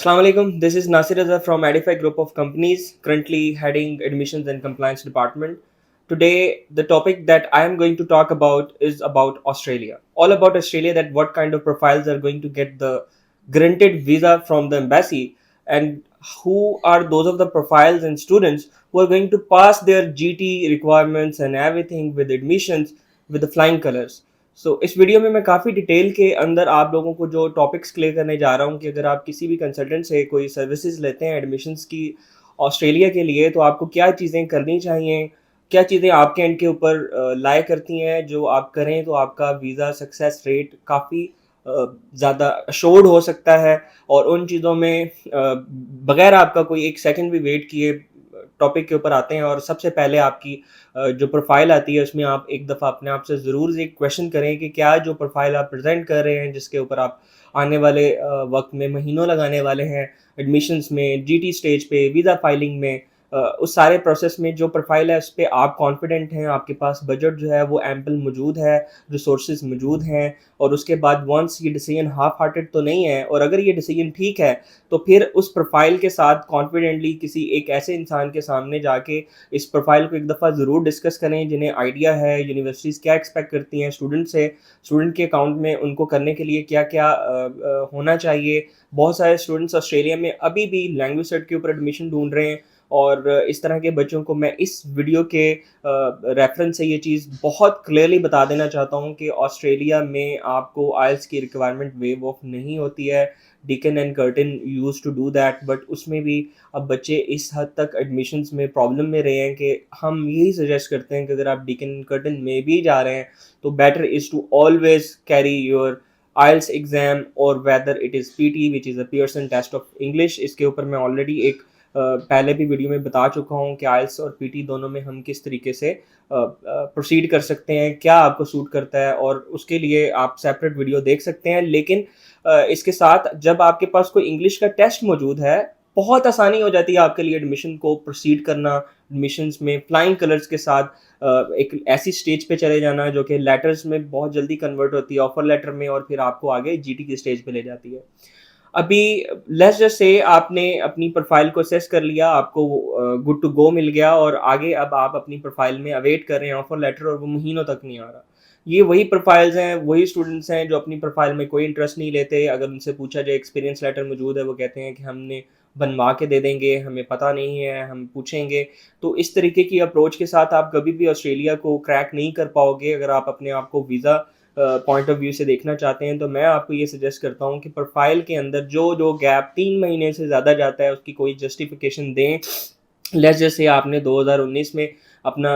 Assalamu alaikum. This is Nasir Azhar from Edify Group of Companies, currently heading Admissions and Compliance Department. Today, the topic that I am going to talk about is about Australia. All about Australia, that what kind of profiles are going to get the granted visa from the embassy, and who are those of the profiles and students who are going to pass their GT requirements and everything with admissions with the flying colors. इस video में मैं काफ़ी detail के अंदर आप लोगों को जो टॉपिक्स क्लियर करने जा रहा हूँ कि अगर आप किसी भी कंसल्टेंट से कोई सर्विसेज लेते हैं एडमिशन्स की ऑस्ट्रेलिया के लिए, तो आपको क्या चीज़ें करनी चाहिए, क्या चीज़ें आपके एंड के ऊपर लाया करती हैं, जो आप करें तो आपका वीज़ा सक्सेस रेट काफ़ी ज़्यादा अश्योर्ड हो सकता है। और उन चीज़ों में बगैर आपका कोई एक सेकंड भी वेट किए टॉपिक के ऊपर आते हैं। और सबसे पहले आपकी जो प्रोफाइल आती है उसमें आप एक दफ़ा अपने आप से ज़रूर एक क्वेश्चन करें कि क्या जो प्रोफाइल आप प्रेजेंट कर रहे हैं, जिसके ऊपर आप आने वाले वक्त में महीनों लगाने वाले हैं एडमिशन्स में, जीटी स्टेज पे, वीज़ा फाइलिंग में, उस सारे प्रोसेस में जो प्रोफाइल है उस पर आप कॉन्फिडेंट हैं, आपके पास बजट जो है वो एम्पल मौजूद है, रिसोर्सेज मौजूद हैं। और उसके बाद वंस ये डिसीजन हाफ हार्टेड तो नहीं है, और अगर ये डिसीजन ठीक है तो फिर उस प्रोफाइल के साथ कॉन्फिडेंटली किसी एक ऐसे इंसान के सामने जाके इस प्रोफाइल को एक दफ़ा ज़रूर डिस्कस करें, जिन्हें आइडिया है यूनिवर्सिटीज़ क्या एक्सपेक्ट करती हैं स्टूडेंट से, स्टूडेंट के अकाउंट में उनको करने के लिए क्या क्या होना चाहिए। बहुत सारे स्टूडेंट्स ऑस्ट्रेलिया में अभी भी लैंग्वेज सेट के ऊपर एडमिशन ढूंढ रहे हैं, और इस तरह के बच्चों को मैं इस वीडियो के रेफरेंस से ये चीज़ बहुत क्लियरली बता देना चाहता हूँ कि ऑस्ट्रेलिया में आपको आइल्स की रिक्वायरमेंट वेव ऑफ नहीं होती है। Deakin and Curtin used to do that, but उसमें भी अब बच्चे इस हद तक एडमिशन्स में प्रॉब्लम में रहे हैं कि हम यही सजेस्ट करते हैं कि अगर आप डीकन एंड कर्टन में भी जा रहे हैं तो better is to always carry your IELTS exam, और whether it is PT which is a Pearson test of English. इसके ऊपर मैं ऑलरेडी एक पहले भी वीडियो में बता चुका हूँ कि IELTS और PT दोनों में हम किस तरीके से प्रोसीड कर सकते हैं, क्या आपको सूट करता है, और उसके लिए आप सेपरेट वीडियो देख सकते हैं। लेकिन इसके साथ जब आपके पास कोई इंग्लिश का टेस्ट मौजूद है, बहुत आसानी हो जाती है आपके लिए एडमिशन को प्रोसीड करना, एडमिशन्स में फ्लाइंग कलर्स के साथ एक ऐसी स्टेज पे चले जाना जो कि लेटर्स में बहुत जल्दी कन्वर्ट होती है ऑफर लेटर में, और फिर आपको आगे GT की स्टेज पे ले जाती है। अभी लेट्स जस्ट से आपने अपनी प्रोफाइल को असेस कर लिया, आपको गुड टू गो मिल गया, और आगे अब आप अपनी प्रोफाइल में अवेट कर रहे हैं ऑफर लेटर, और वो महीनों तक नहीं आ रहा। ये वही प्रोफाइल्स हैं, वही स्टूडेंट्स हैं जो अपनी प्रोफाइल में कोई इंटरेस्ट नहीं लेते। अगर उनसे पूछा जाए एक्सपीरियंस लेटर मौजूद है, वो कहते हैं कि हमने बनवा के दे देंगे, हमें पता नहीं है, हम पूछेंगे। तो इस तरीके की अप्रोच के साथ आप कभी भी ऑस्ट्रेलिया को क्रैक नहीं कर पाओगे। अगर आप अपने आप को वीज़ा पॉइंट ऑफ व्यू से देखना चाहते हैं, तो मैं आपको ये सजेस्ट करता हूँ कि प्रोफाइल के अंदर जो जो गैप 3 महीने से ज़्यादा जाता है उसकी कोई जस्टिफिकेशन दें। लेट्स जैसे आपने 2019 में अपना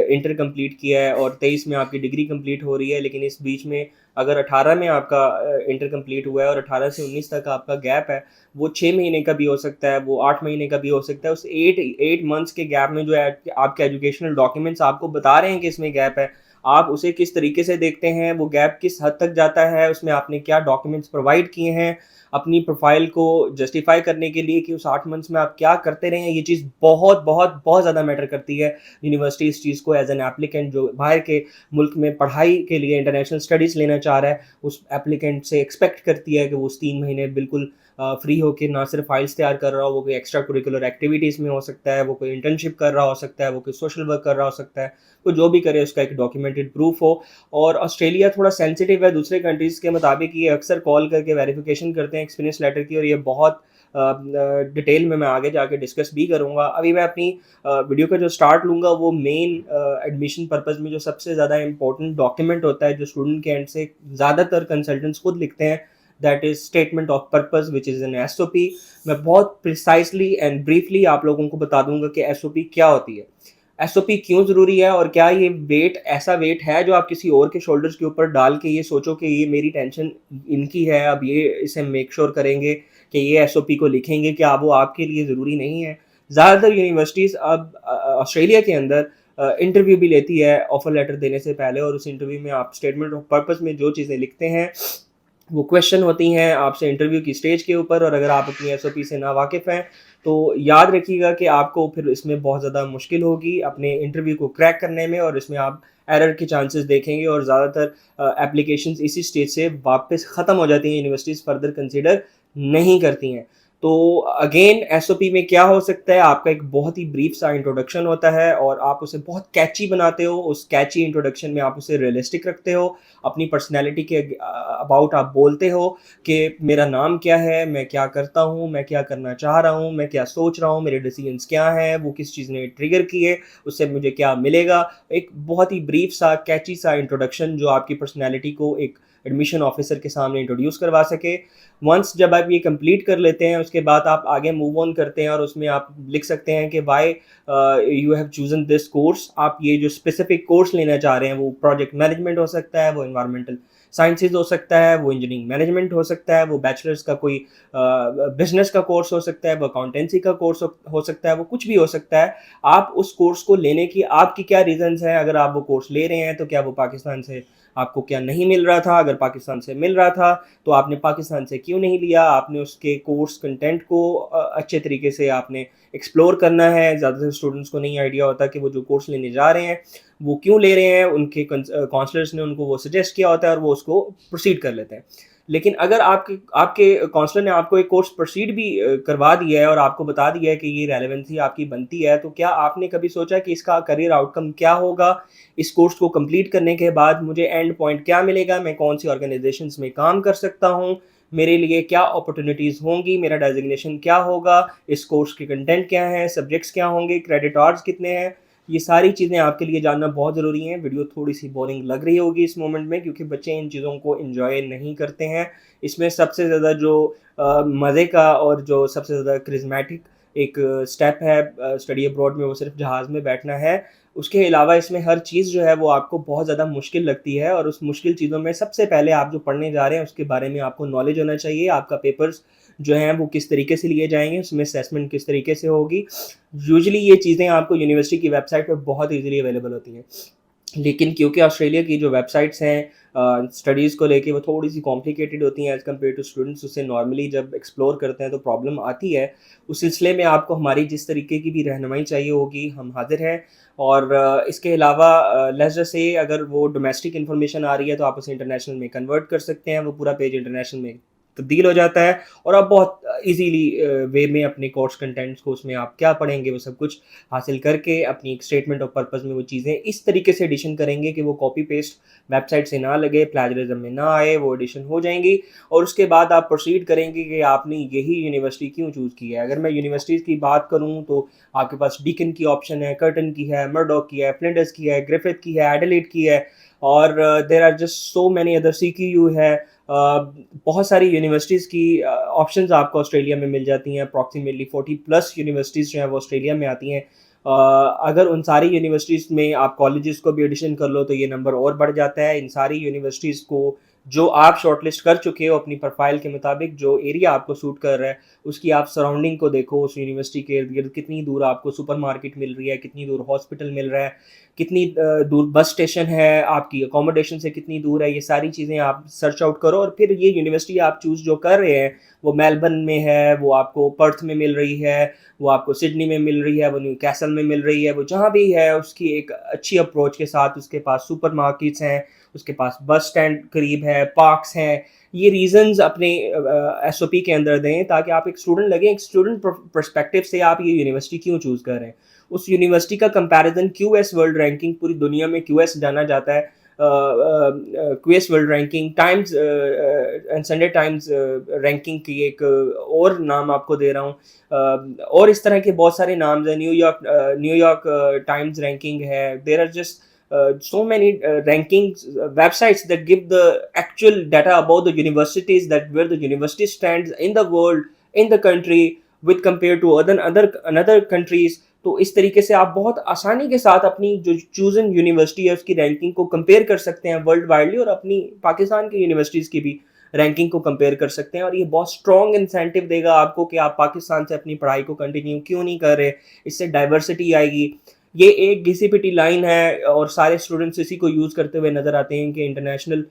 इंटर कंप्लीट किया है और 23 में आपकी डिग्री कंप्लीट हो रही है, लेकिन इस बीच में अगर 18 में आपका इंटर कंप्लीट हुआ है और 18 से 19 तक आपका गैप है, वो 6 महीने का भी हो सकता है, वो 8 महीने का भी हो सकता है। उस 8 मंथ्स के गैप में जो है आपके एजुकेशनल डॉक्यूमेंट्स आपको बता रहे हैं कि इसमें गैप है, आप उसे किस तरीके से देखते हैं, वो गैप किस हद तक जाता है, उसमें आपने क्या डॉक्यूमेंट्स प्रोवाइड किए हैं अपनी प्रोफाइल को जस्टिफाई करने के लिए कि उस 8 मंथ्स में आप क्या करते रहे हैं। ये चीज़ बहुत बहुत बहुत ज़्यादा मैटर करती है। यूनिवर्सिटी इस चीज़ को एज एन एप्लीकेंट जो बाहर के मुल्क में पढ़ाई के लिए इंटरनेशनल स्टडीज़ लेना चाह रहा है, उस एप्लीकेंट से एक्सपेक्ट करती है कि वो उस 3 महीने बिल्कुल फ्री होके ना सिर्फ फाइल्स तैयार कर रहा हो, वो कोई एक्स्ट्रा करिकुलर एक्टिविटीज़ में हो सकता है, वो कोई इंटर्नशिप कर रहा हो सकता है, वो कोई सोशल वर्क कर रहा हो सकता है, वो जो भी करे उसका एक डॉक्यूमेंटेड प्रूफ हो। और ऑस्ट्रेलिया थोड़ा सेंसिटिव है दूसरे कंट्रीज़ के मुताबिक, ये अक्सर कॉल करके वेरिफिकेशन करते हैं एक्सपीरियंस लेटर की, और ये बहुत डिटेल में मैं आगे जाके डिस्कस भी करूँगा। अभी मैं अपनी वीडियो का जो स्टार्ट लूँगा वो मेन एडमिशन पर्पज़ में जो सबसे ज़्यादा इंपॉर्टेंट डॉक्यूमेंट होता है, जो स्टूडेंट के एंड से ज़्यादातर कंसल्टेंट्स खुद लिखते हैं, that is statement of purpose which is an SOP। मैं बहुत प्रिसाइसली एंड ब्रीफली आप लोगों को बता दूंगा कि SOP क्या होती है, SOP क्यों ज़रूरी है, और क्या ये वेट ऐसा वेट है जो आप किसी और के शोल्डर्स के ऊपर डाल के ये सोचो कि ये मेरी टेंशन इनकी है, अब ये इसे मेक श्योर करेंगे कि ये SOP को लिखेंगे, क्या वो आपके लिए ज़रूरी नहीं है। ज़्यादातर यूनिवर्सिटीज़ अब ऑस्ट्रेलिया के अंदर इंटरव्यू भी लेती है ऑफर लेटर देने से पहले, और उस इंटरव्यू में आप स्टेटमेंट ऑफ पर्पज़ में जो चीज़ें लिखते हैं वो क्वेश्चन होती हैं आपसे इंटरव्यू की स्टेज के ऊपर। और अगर आप अपनी SOP से ना वाकिफ़ हैं तो याद रखिएगा कि आपको फिर इसमें बहुत ज़्यादा मुश्किल होगी अपने इंटरव्यू को क्रैक करने में, और इसमें आप एरर के चांसेस देखेंगे, और ज़्यादातर एप्लीकेशंस इसी स्टेज से वापस ख़त्म हो जाती हैं, यूनिवर्सिटीज़ फर्दर कंसिडर नहीं करती हैं। तो अगेन एसओपी में क्या हो सकता है, आपका एक बहुत ही ब्रीफ सा इंट्रोडक्शन होता है और आप उसे बहुत कैची बनाते हो। उस कैची इंट्रोडक्शन में आप उसे रियलिस्टिक रखते हो, अपनी पर्सनैलिटी के अबाउट आप बोलते हो कि मेरा नाम क्या है, मैं क्या करता हूँ, मैं क्या करना चाह रहा हूँ, मैं क्या सोच रहा हूँ, मेरे डिसीजंस क्या हैं, वो किस चीज़ ने ट्रिगर किए, उससे मुझे क्या मिलेगा। एक बहुत ही ब्रीफ सा कैची सा इंट्रोडक्शन जो आपकी पर्सनैलिटी को एक एडमिशन ऑफिसर के सामने इंट्रोड्यूस करवा सके। वंस जब आप ये कंप्लीट कर लेते हैं, उसके बाद आप आगे मूव ऑन करते हैं और उसमें आप लिख सकते हैं कि why you have chosen this course. आप ये जो स्पेसिफिक कोर्स लेना चाह रहे हैं, वो प्रोजेक्ट मैनेजमेंट हो सकता है, वो इन्वायरमेंटल साइंसेज हो सकता है, वो इंजीनियरिंग मैनेजमेंट हो सकता है, वो बैचलर्स का कोई बिजनेस का कोर्स हो सकता है, वो अकाउंटेंसी का कोर्स हो सकता है, वो कुछ भी हो सकता है। आप उस कोर्स को लेने की आपकी क्या रीजंस हैं, अगर आप वो कोर्स ले रहे हैं तो क्या वो पाकिस्तान से आपको क्या नहीं मिल रहा था, अगर पाकिस्तान से मिल रहा था तो आपने पाकिस्तान से क्यों नहीं लिया। आपने उसके कोर्स कंटेंट को अच्छे तरीके से आपने एक्सप्लोर करना है। ज़्यादातर स्टूडेंट्स को नहीं आइडिया होता कि वो जो कोर्स लेने जा रहे हैं वो क्यों ले रहे हैं, उनके काउंसलर्स ने उनको वो सजेस्ट किया होता है और वो उसको प्रोसीड कर लेते हैं। लेकिन अगर आपके आपके काउंसलर ने आपको एक कोर्स प्रोसीड भी करवा दिया है और आपको बता दिया है कि ये रेलेवेंसी आपकी बनती है, तो क्या आपने कभी सोचा कि इसका करियर आउटकम क्या होगा, इस कोर्स को कंप्लीट करने के बाद मुझे एंड पॉइंट क्या मिलेगा, मैं कौन सी ऑर्गेनाइजेशंस में काम कर सकता हूँ, मेरे लिए क्या अपॉर्चुनिटीज़ होंगी, मेरा डेजिग्नेशन क्या होगा, इस कोर्स के कंटेंट क्या हैं, सब्जेक्ट्स क्या होंगे, क्रेडिट आवर्स कितने हैं। ये सारी चीज़ें आपके लिए जानना बहुत ज़रूरी हैं। वीडियो थोड़ी सी बोरिंग लग रही होगी इस मोमेंट में, क्योंकि बच्चे इन चीज़ों को एंजॉय नहीं करते हैं। इसमें सबसे ज़्यादा जो मज़े का और जो सबसे ज़्यादा क्रिज़मेटिक एक स्टेप है स्टडी अब्रॉड में, वो सिर्फ जहाज़ में बैठना है। उसके अलावा इसमें हर चीज़ जो है वो आपको बहुत ज़्यादा मुश्किल लगती है, और उस मुश्किल चीज़ों में सबसे पहले आप जो पढ़ने जा रहे हैं उसके बारे में आपको नॉलेज होना चाहिए। आपका पेपर्स जो हैं वो किस तरीके से लिए जाएँगे, उसमें असेसमेंट किस तरीके से होगी। यूजुअली ये चीज़ें आपको यूनिवर्सिटी की वेबसाइट पे बहुत ईज़िली अवेलेबल होती हैं। लेकिन क्योंकि ऑस्ट्रेलिया की जो वेबसाइट्स हैं स्टडीज़ को लेके, वो थोड़ी-सी कॉम्प्लिकेटेड होती हैं एज़ कम्पेयर टू स्टूडेंट्स, उसे नॉर्मली जब एक्सप्लोर करते हैं तो प्रॉब्लम आती है। उस सिलसिले में आपको हमारी जिस तरीके की भी रहनुमाई चाहिए होगी, हम हाज़िर हैं। और इसके अलावा लेट्स जस्ट से अगर वो डोमेस्टिक इन्फॉर्मेशन आ रही है तो आप उसे इंटरनेशनल में कन्वर्ट कर सकते हैं, वो पूरा पेज इंटरनेशनल में तब्दील हो जाता है और आप बहुत ईज़िली वे में अपने कोर्स कंटेंट्स को, उसमें आप क्या पढ़ेंगे, वो सब कुछ हासिल करके अपनी एक स्टेटमेंट ऑफ पर्पस में वो चीज़ें इस तरीके से एडिशन करेंगे कि वो कॉपी पेस्ट वेबसाइट से ना लगे, प्लेजरिज्म में ना आए, वो एडिशन हो जाएंगी। और उसके बाद आप प्रोसीड करेंगे कि आपने यही यूनिवर्सिटी क्यों चूज़ की है। अगर मैं यूनिवर्सिटीज़ की बात करूँ तो आपके पास डीकन की ऑप्शन है, कर्टन की है, मर्डॉक की है, फ्लिंडर्स की है, ग्रिफिथ की है, एडिलेड की है, और there are just so many other, सीक्यू है। बहुत सारी यूनिवर्सिटीज़ की ऑप्शंस आपको ऑस्ट्रेलिया में मिल जाती हैं। अप्रॉक्सीमेटली 40 प्लस यूनिवर्सिटीज़ जो हैं वो ऑस्ट्रेलिया में आती हैं। अगर उन सारी यूनिवर्सिटीज़ में आप कॉलेजेस को भी एडिशन कर लो तो ये नंबर और बढ़ जाता है। इन सारी यूनिवर्सिटीज़ को जो आप शॉर्टलिस्ट कर चुके हो अपनी प्रोफाइल के मुताबिक, जो एरिया आपको सूट कर रहा है, उसकी आप सराउंडिंग को देखो। उस यूनिवर्सिटी के इर्द-गिर्द कितनी दूर आपको सुपरमार्केट मिल रही है, कितनी दूर हॉस्पिटल मिल रहा है, कितनी दूर बस स्टेशन है, आपकी अकोमोडेशन से कितनी दूर है, ये सारी चीज़ें आप सर्च आउट करो। और फिर ये यूनिवर्सिटी आप चूज़ जो कर रहे हैं, वो मेलबर्न में है, वो आपको पर्थ में मिल रही है, वो आपको सिडनी में मिल रही है, वो न्यूकैसल में मिल रही है, वो जहाँ भी है उसकी एक अच्छी अप्रोच के साथ उसके पास सुपरमार्केट्स हैं, उसके पास बस स्टैंड करीब है, पार्क्स हैं। ये रीज़न्स अपने एसओपी के अंदर दें ताकि आप एक स्टूडेंट लगें। एक स्टूडेंट पर्सपेक्टिव से आप ये यूनिवर्सिटी क्यों चूज़ कर रहे हैं, उस यूनिवर्सिटी का कंपैरिजन क्यूएस वर्ल्ड रैंकिंग, पूरी दुनिया में क्यूएस जाना जाता है, QS world ranking, times and Sunday times ranking की एक और नाम आपको दे रहा हूँ, और इस तरह के बहुत सारे नाम्स हैं। न्यूयॉर्क टाइम्स रैंकिंग है। There are just so many rankings websites that give the actual data about the universities, that where the university stands in the world, in the country with compared to another countries। तो इस तरीके से आप बहुत आसानी के साथ अपनी जो चूजन यूनिवर्सिटी है उसकी रैंकिंग को कंपेयर कर सकते हैं वर्ल्ड वाइडली, और अपनी पाकिस्तान की यूनिवर्सिटीज़ की भी रैंकिंग को कंपेयर कर सकते हैं। और ये बहुत स्ट्रॉन्ग इंसेंटिव देगा आपको कि आप पाकिस्तान से अपनी पढ़ाई को कंटिन्यू क्यों नहीं कर रहे। इससे डाइवर्सिटी आएगी। ये एक घिसी-पिटी लाइन है और सारे स्टूडेंट्स इसी को यूज़ करते हुए नज़र आते हैं कि इंटरनेशनल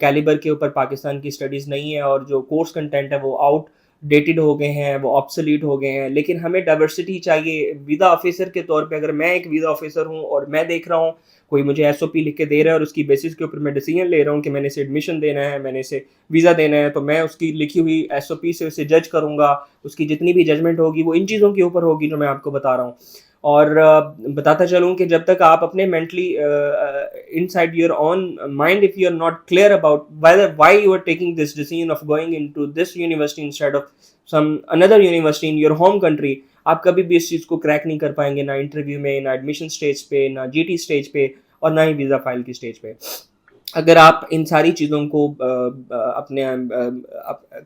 कैलिबर के ऊपर पाकिस्तान की स्टडीज़ नहीं है और जो कोर्स कंटेंट है वो आउट डेटेड हो गए हैं, वो ऑब्सोलीट हो गए हैं, लेकिन हमें डाइवर्सिटी चाहिए। वीज़ा ऑफिसर के तौर पे अगर मैं एक वीज़ा ऑफिसर हूँ और मैं देख रहा हूँ कोई मुझे एसओपी लिख के दे रहा है और उसकी बेसिस के ऊपर मैं डिसीजन ले रहा हूँ कि मैंने इसे एडमिशन देना है, मैंने इसे वीज़ा देना है, तो मैं उसकी लिखी हुई एसओपी से उसे जज करूँगा। उसकी जितनी भी जजमेंट होगी वो इन चीज़ों के ऊपर होगी जो मैं आपको बता रहा हूँ। और बताता चलूँ कि जब तक आप अपने mentally inside your own mind, if you are not clear about why you are taking this decision of going into this university instead of some another university in your home country, आप कभी भी इस चीज़ को crack नहीं कर पाएंगे, ना interview में, ना एडमिशन स्टेज पे, ना जीटी स्टेज पे, और ना ही वीज़ा फाइल की स्टेज पे। अगर आप इन सारी चीज़ों को अपने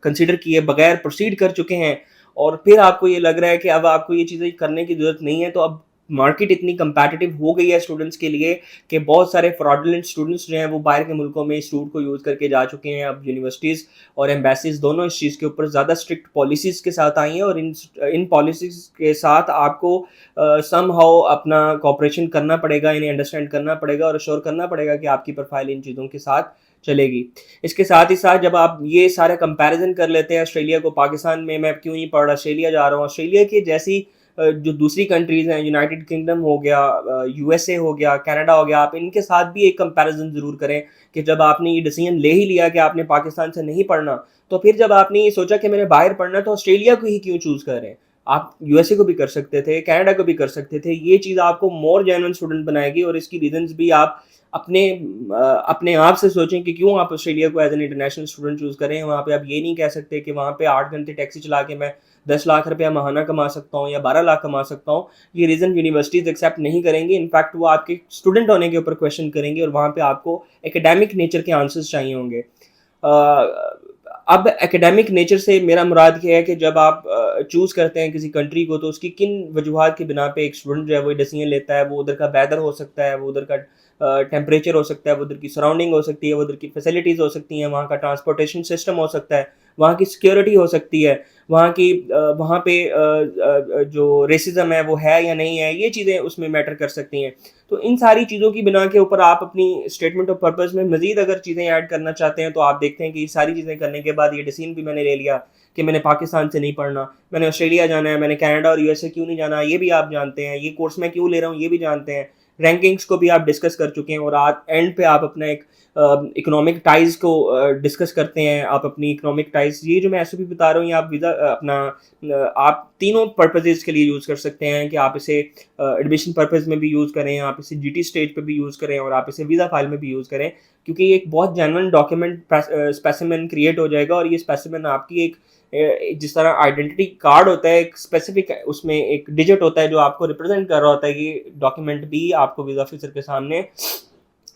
कंसिडर किए बगैर प्रोसीड कर चुके हैं और फिर आपको ये लग रहा है कि अब आपको ये चीज़ें करने की ज़रूरत नहीं है, तो अब मार्केट इतनी कंपैटिटिव हो गई है स्टूडेंट्स के लिए कि बहुत सारे फ्रॉडुलेंट स्टूडेंट्स जो हैं वो बाहर के मुल्कों में इस रूट को यूज़ करके जा चुके हैं। अब यूनिवर्सिटीज़ और एम्बेसीज दोनों इस चीज़ के ऊपर ज़्यादा स्ट्रिक्ट पॉलिसीज़ के साथ आई हैं, और इन पॉलिसीज़ के साथ आपको समहाउ अपना कॉपरेशन करना पड़ेगा, इन्हें अंडरस्टैंड करना पड़ेगा और अश्योर करना पड़ेगा कि आपकी प्रोफाइल इन चीज़ों के साथ चलेगी। इसके साथ ही साथ जब आप ये सारे कंपैरिजन कर लेते हैं ऑस्ट्रेलिया को पाकिस्तान में, मैं क्यों नहीं पढ़ रहा, ऑस्ट्रेलिया जा रहा हूँ, ऑस्ट्रेलिया की जैसी जो दूसरी कंट्रीज़ हैं, यूनाइटेड किंगडम हो गया, यूएसए हो गया, कनाडा हो गया, आप इनके साथ भी एक कंपैरिजन ज़रूर करें कि जब आपने ये डिसीजन ले ही लिया कि आपने पाकिस्तान से नहीं पढ़ना, तो फिर जब आपने ये सोचा कि मैंने बाहर पढ़ना, तो ऑस्ट्रेलिया को ही क्यों चूज़ कर रहे हैं? आप यूएसए को भी कर सकते थे, कनाडा को भी कर सकते थे। ये चीज़ आपको मोर जेन्युइन स्टूडेंट बनाएगी, और इसकी रीजंस भी आप अपने अपने आप से सोचें कि क्यों आप ऑस्ट्रेलिया को as an international student choose करें। वहाँ पे आप ये नहीं कह सकते कि वहाँ पे 8 घंटे टैक्सी चला के मैं 10 लाख रुपया महाना कमा सकता हूँ या 12 लाख कमा सकता हूँ। ये रीज़न यूनिवर्सिटीज़ एक्सेप्ट नहीं करेंगी। इनफैक्ट वो आपके स्टूडेंट होने के ऊपर क्वेश्चन करेंगे, और वहाँ पे आपको एकेडमिक नेचर के आंसर्स चाहिए होंगे। अब एकेडमिक नेचर से मेरा मुराद ये है कि जब आप चूज़ करते हैं किसी कंट्री को, तो उसकी किन वजूहात की बिना पे एक स्टूडेंट जो है वो डिसीजन लेता है। वो उधर का वेदर हो सकता है, वो उधर का टेम्परेचर हो सकता है, वो उधर की सराउंडिंग हो सकती है, वो उधर की फैसिलिटीज़ हो सकती हैं, वहाँ का ट्रांसपोर्टेशन सिस्टम हो सकता है, वहाँ की सिक्योरिटी हो सकती है, वहाँ की वहाँ पे जो रेसिज्म है वो है या नहीं है, ये चीज़ें उसमें मैटर कर सकती हैं। तो इन सारी चीज़ों की बिना के ऊपर आप अपनी स्टेटमेंट ऑफ पर्पस में मज़ीद अगर चीज़ें ऐड करना चाहते हैं, तो आप देखते हैं कि ये सारी चीज़ें करने के बाद ये डिसीजन भी मैंने ले लिया कि मैंने पाकिस्तान से नहीं पढ़ना, मैंने ऑस्ट्रेलिया जाना है, मैंने कनाडा और यूएसए क्यों नहीं जाना, ये भी आप जानते हैं, ये कोर्स मैं क्यों ले रहा हूँ ये भी जानते हैं, रैंकिंग्स को भी आप डिस्कस कर चुके हैं, और आज एंड पे आप अपना एक इकोनॉमिक टाइज को डिस्कस करते हैं। आप अपनी इकोनॉमिक टाइज, ये जो मैं ऐसे भी बता रहा हूँ, ये आप वीज़ा अपना आप तीनों पर्पजेज़ के लिए यूज़ कर सकते हैं कि आप इसे एडमिशन पर्पज़ में भी यूज़ करें, आप इसे जीटी स्टेज पे भी यूज़ करें, और आप इसे वीज़ा फाइल में भी यूज़ करें, क्योंकि ये एक बहुत जेन्युइन डॉक्यूमेंट स्पेसिमेन क्रिएट हो जाएगा, और ये स्पेसिमेन आपकी एक जिस तरह आइडेंटिटी कार्ड होता है, एक स्पेसिफिक उसमें एक डिजिट होता है जो आपको रिप्रेजेंट कर रहा होता है, ये डॉक्यूमेंट भी आपको वीज़ा ऑफिसर के सामने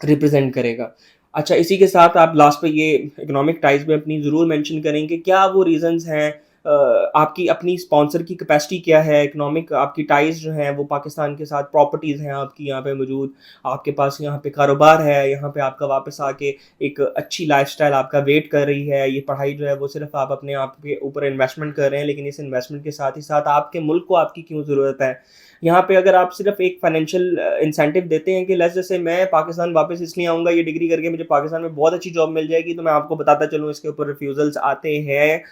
रिप्रेजेंट करेगा। अच्छा, इसी के साथ आप लास्ट पे ये इकोनॉमिक टाइज़ में अपनी ज़रूर मेंशन करें कि क्या वो रीज़न्स हैं, आपकी अपनी स्पॉन्सर की कैपेसिटी क्या है, इकोनॉमिक आपकी टाइज़ जो हैं वो पाकिस्तान के साथ, प्रॉपर्टीज़ हैं आपकी यहाँ पे मौजूद, आपके पास यहाँ पे कारोबार है, यहाँ पे आपका वापस आके एक अच्छी लाइफ़स्टाइल आपका वेट कर रही है, ये पढ़ाई जो है वो सिर्फ़ आप अपने आप के ऊपर इन्वेस्टमेंट कर रहे हैं, लेकिन इस इन्वेस्टमेंट के साथ ही साथ आपके मुल्क को आपकी क्यों ज़रूरत है। यहाँ पे अगर आप सिर्फ एक फाइनेंशियल इंसेंटिव देते हैं कि लेट्स जैसे मैं पाकिस्तान वापस इसलिए आऊँगा ये डिग्री करके, मुझे पाकिस्तान में बहुत अच्छी जॉब मिल जाएगी, तो मैं आपको बताता चलूँ इसके ऊपर रिफ्यूज़ल्स आते हैं,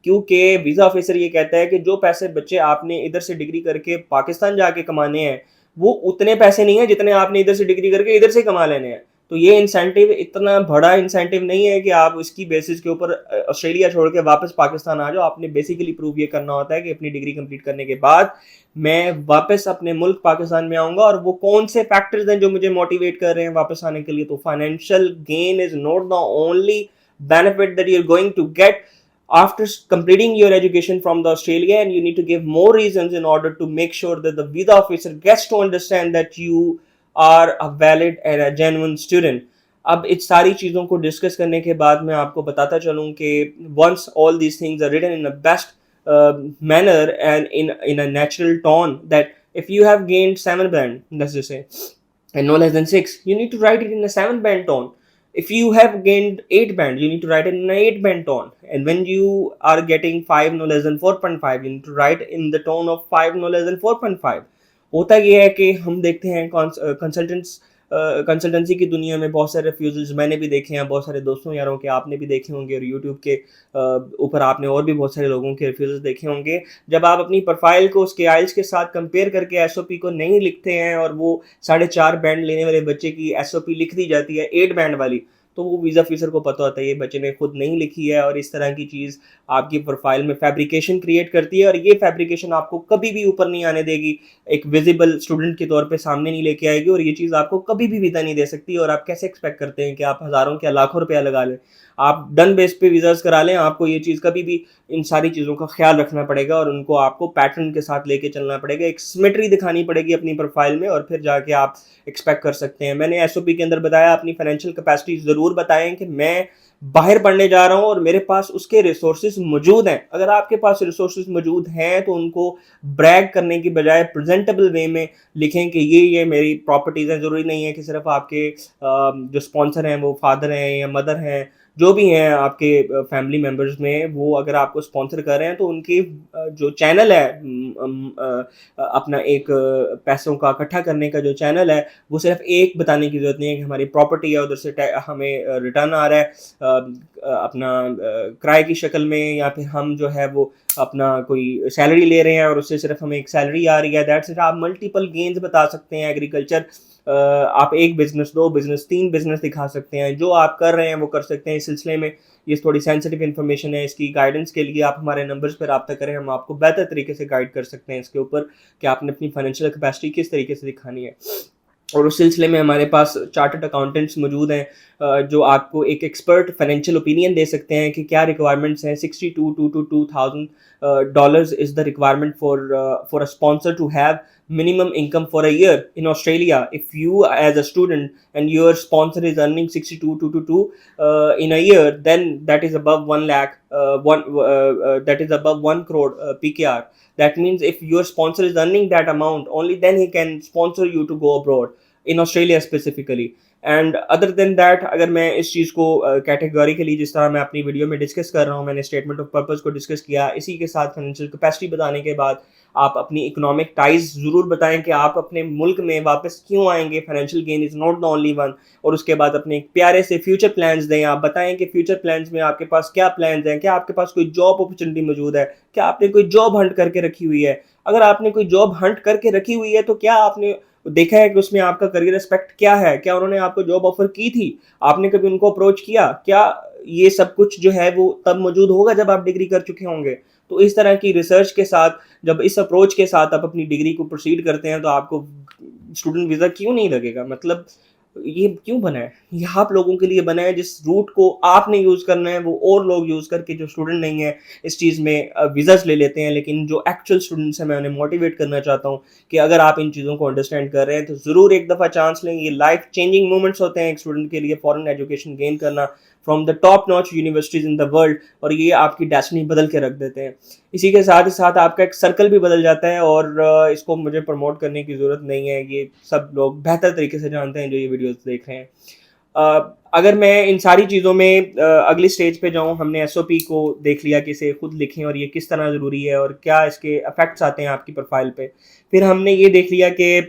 क्योंकि वीज़ा ऑफिसर ये कहता है कि जो पैसे बच्चे आपने इधर से डिग्री करके पाकिस्तान जाके कमाने हैं, वो उतने पैसे नहीं है जितने आपने इधर से डिग्री करके इधर से कमा लेने हैं। तो ये इंसेंटिव इतना बड़ा इंसेंटिव नहीं है कि आप उसकी बेसिस के ऊपर ऑस्ट्रेलिया छोड़ के वापस पाकिस्तान आ जाओ। आपने बेसिकली प्रूव ये करना होता है कि अपनी डिग्री कंप्लीट करने के बाद मैं वापस अपने मुल्क पाकिस्तान में आऊँगा, और वो कौन से फैक्टर्स हैं जो मुझे मोटिवेट कर रहे हैं वापस आने के लिए। तो financial gain is not the only benefit that you're going to get after completing your education from the Australia, and you need to give more reasons in order to make sure that the visa officer gets to understand that you are a valid and a genuine student. अब इस सारी चीज़ों को discuss करने के बाद मैं आपको बताता चलूँ कि once all these things are written in a best manner and in a natural tone, that if you have gained 7 band, let's just say, and no less than 6, you need to write it in a 7 band tone. If you have gained 8 band, you need to write it in an 8 band tone. And when you are getting 5 no less than 4.5, you need to write in the tone of 5 no less than 4.5. होता ये है कि हम देखते हैं consultants consultancy की दुनिया में बहुत सारे रिफ्यूज़ल्स मैंने भी देखे हैं, बहुत सारे दोस्तों यारों के आपने भी देखे होंगे, और यूट्यूब के ऊपर आपने और भी बहुत सारे लोगों के रिफ्यूज़ल्स देखे होंगे। जब आप अपनी प्रोफ़ाइल को उसके आइल्स के साथ कंपेयर करके एसओपी को नहीं लिखते हैं और वो 4.5 बैंड लेने वाले बच्चे की एसओपी लिख दी जाती है 8 बैंड वाली, तो वो वीज़ा ऑफिसर को पता होता है ये बच्चे ने खुद नहीं लिखी है, और इस तरह की चीज़ आपकी प्रोफाइल में फैब्रिकेशन क्रिएट करती है, और ये फैब्रिकेशन आपको कभी भी ऊपर नहीं आने देगी, एक विजिबल स्टूडेंट के तौर पे सामने नहीं लेके आएगी, और ये चीज़ आपको कभी भी वीज़ा नहीं दे सकती। और आप कैसे एक्सपेक्ट करते हैं कि आप हज़ारों क्या लाखों रुपया लगा लें, आप डन बेस पे वीज़ाज़ करा लें, आपको ये चीज़ कभी भी इन सारी चीज़ों का ख्याल रखना पड़ेगा और उनको आपको पैटर्न के साथ लेके चलना पड़ेगा, एक सिमेट्री दिखानी पड़ेगी अपनी प्रोफाइल में, और फिर जाके आप एक्सपेक्ट कर सकते हैं। मैंने एसओपी के अंदर बताया अपनी फाइनेंशियल कैपेसिटी ज़रूर बताएं कि मैं बाहर पढ़ने जा रहा हूँ और मेरे पास उसके रिसोर्सेज मौजूद हैं। अगर आपके पास रिसोर्सेज मौजूद हैं तो उनको ब्रैग करने की बजाय प्रेजेंटेबल वे में लिखें कि ये मेरी प्रॉपर्टीज़ हैं। ज़रूरी नहीं है कि सिर्फ आपके जो स्पॉन्सर हैं वो फादर हैं या मदर हैं, जो भी हैं आपके फैमिली मेम्बर्स में, वो अगर आपको स्पॉन्सर कर रहे हैं तो उनकी जो चैनल है, अपना एक पैसों का इकट्ठा करने का जो चैनल है, वो सिर्फ एक बताने की ज़रूरत नहीं है कि हमारी प्रॉपर्टी है, उधर से हमें रिटर्न आ रहा है अपना किराए की शक्ल में, या फिर हम जो है वो अपना कोई सैलरी ले रहे हैं और उससे सिर्फ हमें एक सैलरी आ रही है। That's it. आप मल्टीपल गेन्स बता सकते हैं। एग्रीकल्चर, आप 1 बिज़नेस, 2 बिज़नेस, 3 बिज़नेस दिखा सकते हैं। जो आप कर रहे हैं वो कर सकते हैं। इस सिलसिले में ये थोड़ी सेंसिटिव इन्फॉर्मेशन है, इसकी गाइडेंस के लिए आप हमारे नंबर्स पर रब्ता करें, हम आपको बेहतर तरीके से गाइड कर सकते हैं इसके ऊपर कि आपने अपनी फाइनेंशियल कैपेसिटी किस तरीके से दिखानी है। और उस सिलसिले में हमारे पास चार्टर्ड अकाउंटेंट्स मौजूद हैं, जो आपको एक एक्सपर्ट फाइनेंशियल ओपिनियन दे सकते हैं कि क्या रिक्वायरमेंट्स हैं। 62 to 2000 dollars is the requirement for a sponsor to have minimum income for a year in Australia. If you as a student and your sponsor is earning 62 in a year, then that is above 1 lakh, that is above 1 crore PKR. That means if your sponsor is earning that amount, only then he can sponsor you to go abroad in Australia specifically. And other than that, अगर मैं इस चीज़ को categorically, जिस तरह मैं अपनी video में discuss कर रहा हूँ, मैंने स्टेटमेंट ऑफ पर्पस को डिस्कस किया, इसी के साथ फाइनेंशियल कैपेसिटी बताने के बाद आप अपनी इकोनॉमिक टाइज ज़रूर बताएं कि आप अपने मुल्क में वापस क्यों आएंगे। Financial gain is not the only one. और उसके बाद अपने एक प्यारे से फ्यूचर प्लान्स दें। आप बताएं कि फ्यूचर प्लान्स में आपके पास क्या प्लान्स हैं, क्या आपके पास कोई जॉब अपॉर्चुनिटी मौजूद है, क्या आपने कोई जॉब हंट करके रखी हुई है। अगर आपने कोई जॉब हंट करके रखी हुई है तो क्या आपने देखा है कि उसमें आपका करियर एस्पेक्ट क्या है, क्या उन्होंने आपको जॉब ऑफर की थी, आपने कभी उनको अप्रोच किया क्या। ये सब कुछ जो है वो तब मौजूद होगा जब आप डिग्री कर चुके होंगे। तो इस तरह की रिसर्च के साथ, जब इस अप्रोच के साथ आप अपनी डिग्री को प्रोसीड करते हैं, तो आपको स्टूडेंट वीज़ा क्यों नहीं लगेगा। मतलब ये क्यों बना है, ये आप लोगों के लिए बना है। जिस रूट को आपने यूज़ करना है वो और लोग यूज़ करके, जो स्टूडेंट नहीं है, इस चीज़ में वीज़ास ले लेते हैं। लेकिन जो एक्चुअल स्टूडेंट्स हैं, मैं उन्हें मोटिवेट करना चाहता हूँ कि अगर आप इन चीज़ों को अंडरस्टैंड कर रहे हैं तो ज़रूर एक दफ़ा चांस लें। ये लाइफ चेंजिंग मोमेंट्स होते हैं एक स्टूडेंट के लिए, फॉरेन एजुकेशन गेन करना from the top notch universities in the world, और ये आपकी डेस्टिनी बदल के रख देते हैं। इसी के साथ ही साथ आपका एक सर्कल भी बदल जाता है, और इसको मुझे प्रमोट करने की ज़रूरत नहीं है, ये सब लोग बेहतर तरीके से जानते हैं जो ये वीडियोस देख रहे हैं। अगर मैं इन सारी चीज़ों में अगली स्टेज पे जाऊँ, हमने एसओपी को देख लिया कि इसे खुद लिखें और ये किस तरह ज़रूरी है और क्या इसके इफेक्ट्स आते हैं आपकी प्रोफाइल पे। फिर हमने ये देख लिया कि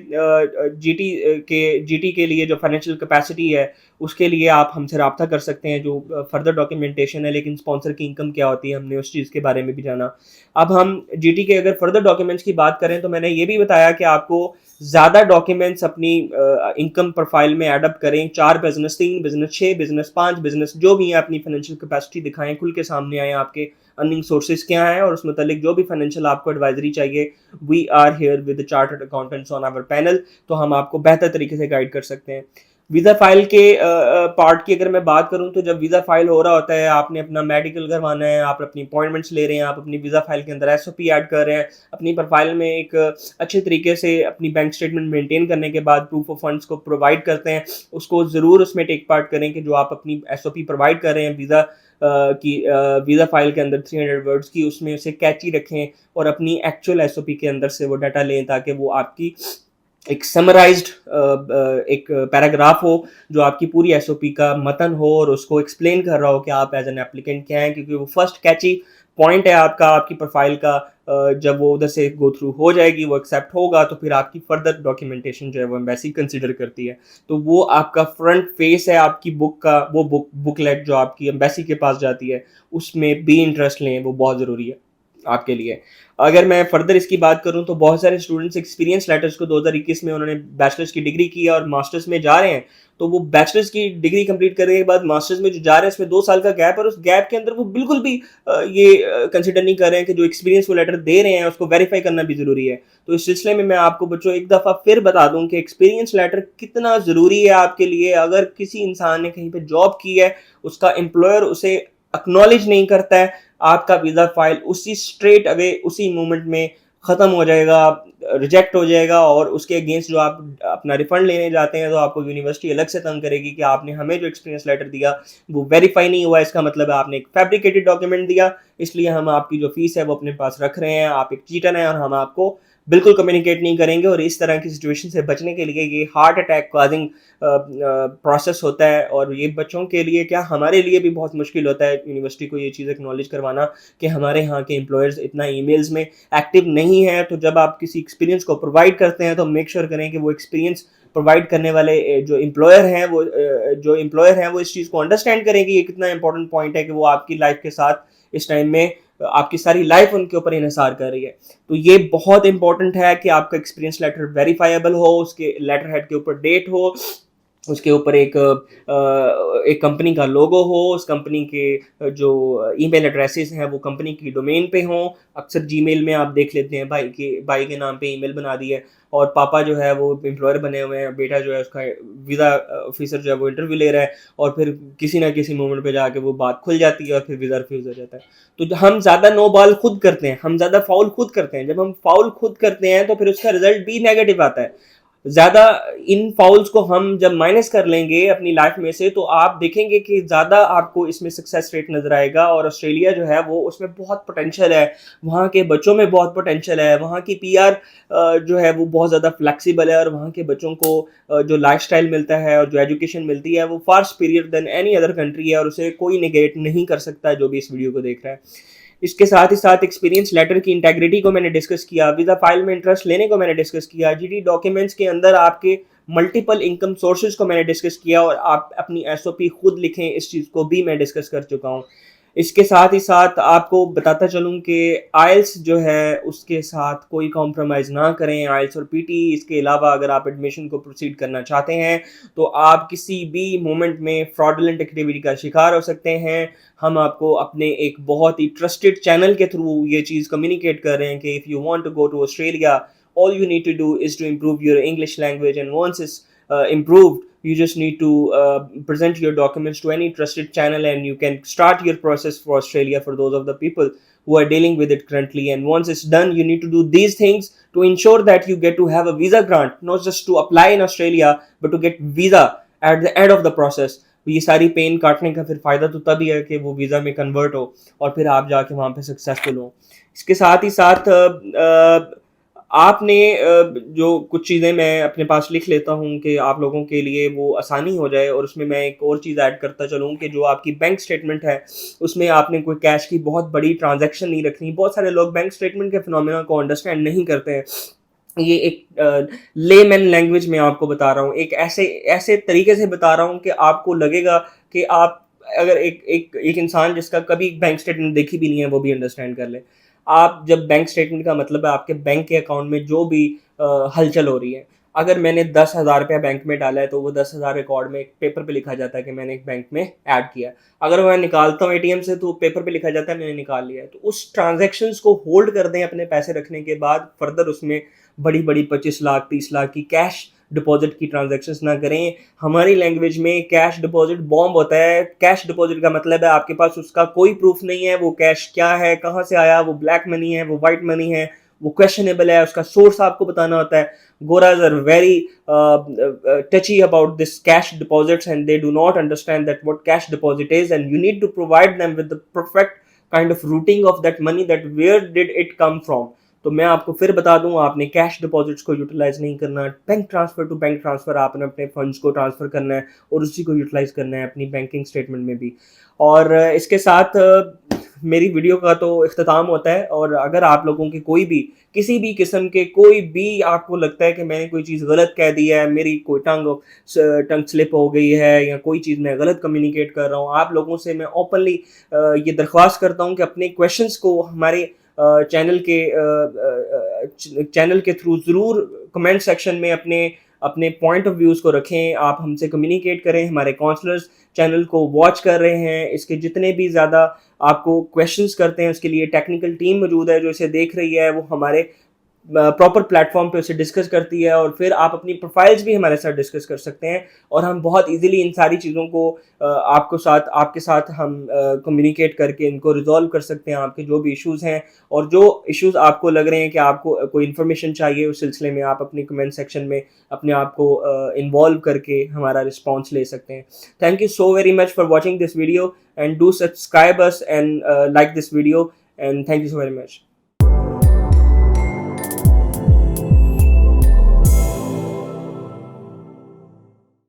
जीटी के लिए जो फाइनेंशियल कैपेसिटी है, उसके लिए आप हमसे रब्ता कर सकते हैं, जो फर्दर डॉक्यूमेंटेशन है। लेकिन स्पॉन्सर की इनकम क्या होती है, हमने उस चीज़ के बारे में भी जाना। अब हम जीटी के अगर फर्दर डॉक्यूमेंट्स की बात करें तो मैंने ये भी बताया कि आपको ज़्यादा डॉक्यूमेंट्स अपनी इनकम प्रोफाइल में एडअप करें। 4 बिजनेस, 3 बिजनेस, 6 बिजनेस, 5 बिजनेस, जो भी है अपनी फाइनेंशियल कैपेसिटी दिखाएं, खुल के सामने आए, आपके अर्निंग सोर्सेज क्या हैं, और उस मुतालिक जो भी फाइनेंशियल आपको एडवाइजरी चाहिए, we are here with the chartered accountants on our panel. तो हम आपको बेहतर तरीके से गाइड कर सकते हैं। वीज़ा फाइल के पार्ट की अगर मैं बात करूं तो जब वीज़ा फाइल हो रहा होता है, आपने अपना मेडिकल करवाना है, आप अपनी अपॉइंटमेंट्स ले रहे हैं, आप अपनी वीज़ा फाइल के अंदर एसओपी ऐड कर रहे हैं, अपनी प्रोफाइल में एक अच्छे तरीके से अपनी बैंक स्टेटमेंट मेंटेन करने के बाद प्रूफ ऑफ फंड्स को प्रोवाइड करते हैं, उसको ज़रूर उसमें टेक पार्ट करें कि जो आप अपनी एसओपी प्रोवाइड कर रहे हैं वीज़ा की वीज़ा फाइल के अंदर 300 वर्ड्स की, उसमें उसे कैची रखें और अपनी एक्चुअल एसओपी के अंदर से वो डाटा लें, ताकि वो आपकी एक समराइज्ड एक पैराग्राफ हो जो आपकी पूरी एसओपी का मतन हो और उसको एक्सप्लेन कर रहा हो कि आप एज एन एप्लीकेंट क्या हैं, क्योंकि वो फर्स्ट कैची पॉइंट है आपका, आपकी प्रोफाइल का, जब वो उधर से गो थ्रू हो जाएगी, वो एक्सेप्ट होगा, तो फिर आपकी फर्दर डॉक्यूमेंटेशन जो है वो एम्बेसी कंसिडर करती है। तो वो आपका फ्रंट फेस है आपकी बुक का, वो बुकलेट जो आपकी एम्बेसी के पास जाती है, उसमें भी इंटरेस्ट लें, वो बहुत ज़रूरी है आपके लिए। अगर मैं फर्दर इसकी बात करूं तो बहुत सारे स्टूडेंट्स एक्सपीरियंस लेटर्स को 2021 में उन्होंने बैचलर्स की डिग्री की और मास्टर्स में जा रहे हैं, तो वो बैचलर्स की डिग्री कंप्लीट करने के बाद मास्टर्स में जो जा रहे हैं इसमें 2 साल का गैप है, और उस गैप के अंदर वो बिल्कुल भी ये कंसिडर नहीं कर रहे हैं कि जो एक्सपीरियंस वो लेटर दे रहे हैं उसको वेरीफाई करना भी ज़रूरी है। तो इस सिलसिले में मैं आपको बच्चों एक दफ़ा फिर बता दूं कि एक्सपीरियंस लेटर कितना ज़रूरी है आपके लिए। अगर किसी इंसान ने कहीं पर जॉब की है, उसका एम्प्लॉयर उसे एक्नॉलेज नहीं करता है, आपका वीज़ा फाइल उसी स्ट्रेट अवे उसी मोमेंट में ख़त्म हो जाएगा, रिजेक्ट हो जाएगा, और उसके अगेंस्ट जो आप अपना रिफंड लेने जाते हैं तो आपको यूनिवर्सिटी अलग से तंग करेगी कि आपने हमें जो एक्सपीरियंस लेटर दिया वो वेरीफाई नहीं हुआ, इसका मतलब है आपने एक फैब्रिकेटेड डॉक्यूमेंट दिया, इसलिए हम आपकी जो फीस है वो अपने पास रख रहे हैं, आप एक चीटर हैं और हम आपको बिल्कुल कम्युनिकेट नहीं करेंगे। और इस तरह की सिचुएशन से बचने के लिए ये हार्ट अटैक कॉजिंग प्रोसेस होता है, और ये बच्चों के लिए क्या हमारे लिए भी बहुत मुश्किल होता है यूनिवर्सिटी को ये चीज़ एक्नॉलेज करवाना कि हमारे यहाँ के एम्प्लॉयर्स इतना ईमेल्स में एक्टिव नहीं है। तो जब आप किसी एक्सपीरियंस को प्रोवाइड करते हैं तो मेक श्योर करें कि वो एक्सपीरियंस प्रोवाइड करने वाले जो एम्प्लॉयर हैं वो इस चीज़ को अंडरस्टैंड करें कि ये कितना इंपॉर्टेंट पॉइंट है कि वो आपकी लाइफ के साथ इस टाइम में आपकी सारी लाइफ उनके ऊपर इन्हिसार कर रही है। तो ये बहुत इंपॉर्टेंट है कि आपका एक्सपीरियंस लेटर वेरीफाइबल हो, उसके लेटर हेड के ऊपर डेट हो, उसके ऊपर एक कंपनी का लोगो हो, उस कंपनी के जो ईमेल एड्रेसेस हैं वो कंपनी की डोमेन पे हों। अक्सर जीमेल में आप देख लेते हैं भाई के नाम पे ईमेल बना दी है, और पापा जो है वो एम्प्लॉयर बने हुए हैं, बेटा जो है उसका वीज़ा ऑफिसर जो है वो इंटरव्यू ले रहा है, और फिर किसी ना किसी मोमेंट पे जाके वो बात खुल जाती है और फिर वीज़ा रिफ्यूज़ हो जाता है। तो हम ज़्यादा नो बॉल खुद करते हैं, हम ज़्यादा फाउल खुद करते हैं। जब हम फाउल खुद करते हैं तो फिर उसका रिजल्ट भी नेगेटिव आता है। ज़्यादा इन फाउल्स को हम जब माइनस कर लेंगे अपनी लाइफ में से, तो आप देखेंगे कि ज़्यादा आपको इसमें सक्सेस रेट नज़र आएगा। और ऑस्ट्रेलिया जो है वो उसमें बहुत पोटेंशियल है, वहाँ के बच्चों में बहुत पोटेंशियल है, वहाँ की पीआर जो है वो बहुत ज़्यादा फ्लेक्सिबल है, और वहाँ के बच्चों को जो लाइफस्टाइल मिलता है और जो एजुकेशन मिलती है वो far superior than any other country है, और उसे कोई निगेट नहीं कर सकता है जो भी इस वीडियो को देख रहा है। इसके साथ ही साथ एक्सपीरियंस लेटर की इंटेग्रिटी को मैंने डिस्कस किया, वीज़ा फाइल में इंटरेस्ट लेने को मैंने डिस्कस किया, जीडी डॉक्यूमेंट्स के अंदर आपके मल्टीपल इनकम सोर्सेज को मैंने डिस्कस किया, और आप अपनी एसओपी खुद लिखें, इस चीज़ को भी मैं डिस्कस कर चुका हूँ। इसके साथ ही साथ आपको बताता चलूँ कि आइल्स जो है उसके साथ कोई कॉम्प्रोमाइज़ ना करें। आइल्स और पीटी, इसके अलावा अगर आप एडमिशन को प्रोसीड करना चाहते हैं तो आप किसी भी मोमेंट में फ्रॉडलेंट एक्टिविटी का शिकार हो सकते हैं। हम आपको अपने एक बहुत ही ट्रस्टेड चैनल के थ्रू ये चीज़ कम्युनिकेट कर रहे हैं कि if you want to go to Australia, all you need to do is to improve your English language, and once it's improved, you just need to present your documents to any trusted channel, and you can start your process for Australia for those of the people who are dealing with it currently. And once it's done, you need to do these things to ensure that you get to have a visa grant, not just to apply in Australia but to get visa at the end of the process. ये सारी pen काटने का फिर फ़ायदा तो तभी है कि वो वीज़ा में कन्वर्ट हो और फिर आप जाके वहाँ पे सक्सेसफुल हो। इसके साथ ही साथ आपने जो कुछ चीज़ें मैं अपने पास लिख लेता हूँ कि आप लोगों के लिए वो आसानी हो जाए, और उसमें मैं एक और चीज़ ऐड करता चलूँ कि जो आपकी बैंक स्टेटमेंट है उसमें आपने कोई कैश की बहुत बड़ी ट्रांजैक्शन नहीं रखनी। बहुत सारे लोग बैंक स्टेटमेंट के फिनोमेना को अंडरस्टैंड नहीं करते हैं। ये एक लेमैन लैंग्वेज में आपको बता रहा हूँ, एक ऐसे तरीके से बता रहा हूँ कि आपको लगेगा कि आप अगर एक इंसान जिसका कभी बैंक स्टेटमेंट देखी भी नहीं है वो भी अंडरस्टैंड कर ले। आप जब बैंक स्टेटमेंट का मतलब है आपके बैंक के अकाउंट में जो भी हलचल हो रही है। अगर मैंने 10,000 रुपया बैंक में डाला है तो वो 10,000 रिकॉर्ड में एक पेपर पे लिखा जाता है कि मैंने एक बैंक में ऐड किया। अगर मैं निकालता हूँ एटीएम से तो पेपर पे लिखा जाता है मैंने निकाल लिया है। तो उस ट्रांजैक्शंस को होल्ड कर दें अपने पैसे रखने के बाद, फर्दर उसमें बड़ी 25 लाख 30 लाख की कैश डिपॉजिट की ट्रांजैक्शंस ना करें। हमारी लैंग्वेज में कैश डिपॉजिट बॉम्ब होता है। कैश डिपॉजिट का मतलब है आपके पास उसका कोई प्रूफ नहीं है, वो कैश क्या है, कहाँ से आया, वो ब्लैक मनी है, वो वाइट मनी है, वो क्वेश्चनेबल है, उसका सोर्स आपको बताना होता है। Goras are very touchy about this cash deposits, and they do not understand that what cash deposit is, and you need to provide them with the perfect kind of routing of that money, that where did it come from। तो मैं आपको फिर बता दूं, आपने cash deposits को utilise नहीं करना। Bank transfer to bank transfer आपने अपने फंड्स को ट्रांसफर करना है और उसी को यूटिलाइज करना है अपनी बैंकिंग स्टेटमेंट में भी। और इसके साथ मेरी वीडियो का तो इख्तिताम होता है। और अगर आप लोगों की कोई भी किसी भी किस्म के कोई भी आपको लगता है कि मैंने कोई चीज़ गलत कह दी है, मेरी कोई टंग स्लिप हो गई है या कोई चीज़ मैं गलत कम्युनिकेट कर रहा हूँ, आप लोगों से मैं ओपनली ये दरख्वास्त करता हूँ कि अपने क्वेश्चंस को हमारे चैनल के थ्रू ज़रूर कमेंट सेक्शन में अपने अपने पॉइंट ऑफ व्यूज़ को रखें। आप हमसे कम्युनिकेट करें। हमारे काउंसलर्स चैनल को वॉच कर रहे हैं। इसके जितने भी ज़्यादा आपको क्वेश्चंस करते हैं उसके लिए टेक्निकल टीम मौजूद है जो इसे देख रही है। वो हमारे प्रॉपर प्लेटफॉर्म पे उसे डिस्कस करती है और फिर आप अपनी प्रोफाइल्स भी हमारे साथ डिस्कस कर सकते हैं और हम बहुत इजीली इन सारी चीज़ों को आपके साथ हम कम्युनिकेट करके इनको रिजॉल्व कर सकते हैं। आपके जो भी इश्यूज़ हैं और जो इश्यूज़ आपको लग रहे हैं कि आपको कोई इन्फॉर्मेशन चाहिए उस सिलसिले में आप अपनी कमेंट सेक्शन में अपने आप को इन्वॉल्व करके हमारा रिस्पॉन्स ले सकते हैं। Thank you so very much for watching this video and do subscribe us and like this video and thank you so very much.